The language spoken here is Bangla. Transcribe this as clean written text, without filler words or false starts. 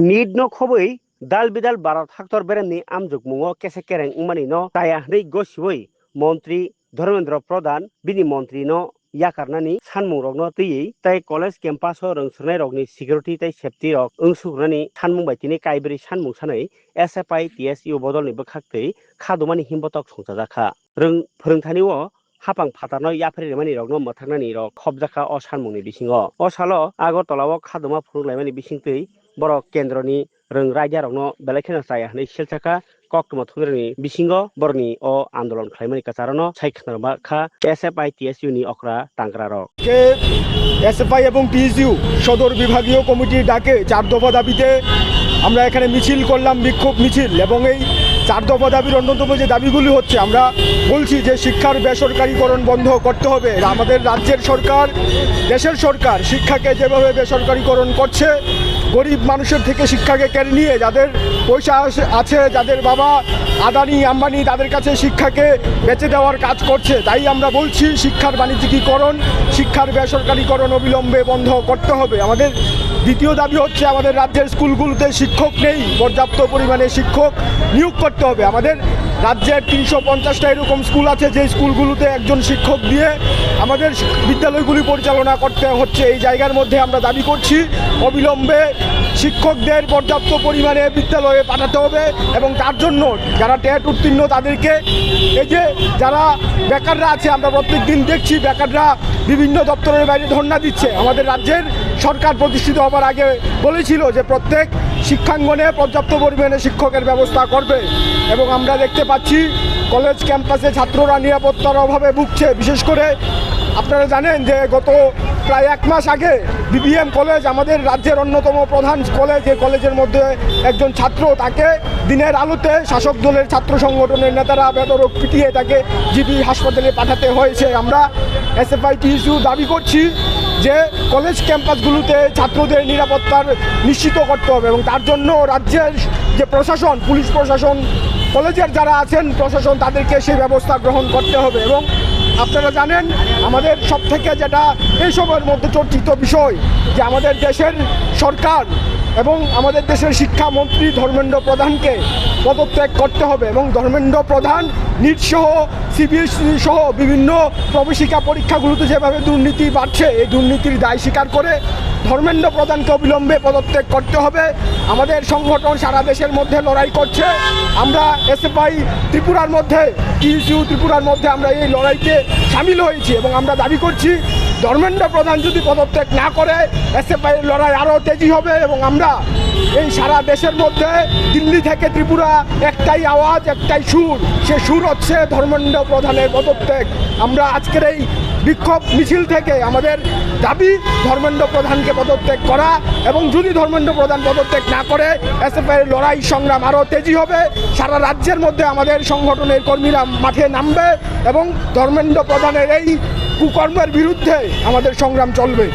Need no khoboi dal bidal barat haktor beremni amjuk mungo kese kereng umani no taya hrei goswoi মন্ত্রী ধর্মেন্দ্র প্রধান বিনি মন্ত্রী no yakarnani sanmung rok no tui tai college campus o rongsurnai rok ni security tai safety rok ungsukrani sanmung bai tini kaibri sanmung sanai SFI TSU bodol ni bokhaktui khadumani himbotok songchajaka rong phorongthani o hapang phatarno yapri mani rok no mothagnani rok khobjaka o sanmung ni bisingo o salo agortala o khaduma phurunglaimani bisingtui borok kendroni rong raja rok no belai khena saya nei selchaka kokmo thungrani bisingo borni o andolon khlaimani kacharono saikhnarba kha SFI TSU ni okra tangra rok কে এসএফআই এবং টিএসইউ সদর বিভাগীয় কমিটির ডাকে 4 দফা দাবিতে আমরা এখানে মিছিল করলাম, বিক্ষোভ মিছিল। এবং এই 4 দফা দাবির অন্যতম যে দাবিগুলি হচ্ছে, আমরা বলছি যে শিক্ষার বেসরকারীকরণ বন্ধ করতে হবে। আমাদের রাজ্যের সরকার, দেশের সরকার শিক্ষাকে যেভাবে বেসরকারীকরণ করছে, গরিব মানুষের থেকে শিক্ষাকে কেড়ে নিয়ে যাদের পয়সা আছে, যাদের বাবা আদানি আম্বানি, তাদের কাছে শিক্ষাকে বেচে দেওয়ার কাজ করছে। তাই আমরা বলছি শিক্ষার বাণিজ্যিকীকরণ, শিক্ষার বেসরকারীকরণ অবিলম্বে বন্ধ করতে হবে। আমাদের দ্বিতীয় দাবি হচ্ছে আমাদের রাজ্যের স্কুলগুলোতে শিক্ষক নেই, পর্যাপ্ত পরিমাণে শিক্ষক নিয়োগ করতে হবে। আমাদের রাজ্যের 350টা এরকম স্কুল আছে যে স্কুলগুলোতে একজন শিক্ষক দিয়ে আমাদের বিদ্যালয়গুলি পরিচালনা করতে হচ্ছে। এই জায়গার মধ্যে আমরা দাবি করছি অবিলম্বে শিক্ষকদের পর্যাপ্ত পরিমাণে বিদ্যালয়ে পাঠাতে হবে। এবং তার জন্য যারা টেট উত্তীর্ণ তাদেরকে, এই যে যারা বেকাররা আছে, আমরা প্রত্যেক দিন দেখছি বেকাররা বিভিন্ন দপ্তরের বাইরে ধর্ণা দিচ্ছে। আমাদের রাজ্যের সরকার প্রতিষ্ঠিত হবার আগে বলেছিল যে প্রত্যেক শিক্ষাঙ্গনে পর্যাপ্ত পরিমাণে শিক্ষকের ব্যবস্থা করবে। এবং আমরা দেখতে পাচ্ছি কলেজ ক্যাম্পাসে ছাত্ররা নিরাপত্তার অভাবে ভুগছে। বিশেষ করে আপনারা জানেন যে গত প্রায় 1 মাস আগে বিবিএম কলেজ, আমাদের রাজ্যের অন্যতম প্রধান কলেজ, এই কলেজের মধ্যে একজন ছাত্র, তাকে দিনের আলোতে শাসক দলের ছাত্র সংগঠনের নেতারা বেধড়ক পিটিয়ে তাকে জিবি হাসপাতালে পাঠাতে হয়েছে। আমরা এসএফআই টিএসইউ দাবি করছি যে কলেজ ক্যাম্পাসগুলোতে ছাত্রদের নিরাপত্তার নিশ্চিত করতে হবে। এবং তার জন্য রাজ্যের যে প্রশাসন, পুলিশ প্রশাসন, কলেজের যারা আছেন প্রশাসন, তাদেরকে সেই ব্যবস্থা গ্রহণ করতে হবে। এবং আপনারা জানেন আমাদের সব থেকে যেটা এই সময়ের মধ্যে চর্চিত বিষয়, যে আমাদের দেশের সরকার এবং আমাদের দেশের শিক্ষামন্ত্রী ধর্মেন্দ্র প্রধানকে পদত্যাগ করতে হবে। এবং ধর্মেন্দ্র প্রধান নিট সহ সিবিএসই সহ বিভিন্ন প্রবেশিকা পরীক্ষাগুলোতে যেভাবে দুর্নীতি বাড়ছে, এই দুর্নীতির দায় স্বীকার করে ধর্মেন্দ্র প্রধানকে অবিলম্বে পদত্যাগ করতে হবে। আমাদের সংগঠন সারা দেশের মধ্যে লড়াই করছে। আমরা এসএফআই ত্রিপুরার মধ্যে, টিএসইউ ত্রিপুরার মধ্যে আমরা এই লড়াইতে সামিল হয়েছি। এবং আমরা দাবি করছি ধর্মেন্দ্র প্রধান যদি পদত্যাগ না করে এসএফআই এর লড়াই আরও তেজি হবে। এবং আমরা এই সারা দেশের মধ্যে দিল্লি থেকে ত্রিপুরা একটাই আওয়াজ, একটাই সুর, সে সুর হচ্ছে ধর্মেন্দ্র প্রধানের পদত্যাগ। আমরা আজকের এই বিক্ষোভ মিছিল থেকে আমাদের দাবি ধর্মেন্দ্র প্রধানকে পদত্যাগ করা। এবং যদি ধর্মেন্দ্র প্রধান পদত্যাগ না করে এসএফআই এর লড়াই সংগ্রাম আরও তেজি হবে। সারা রাজ্যের মধ্যে আমাদের সংগঠনের কর্মীরা মাঠে নামবে এবং ধর্মেন্দ্র প্রধানের এই কুকর্মের বিরুদ্ধে আমাদের সংগ্রাম চলবে।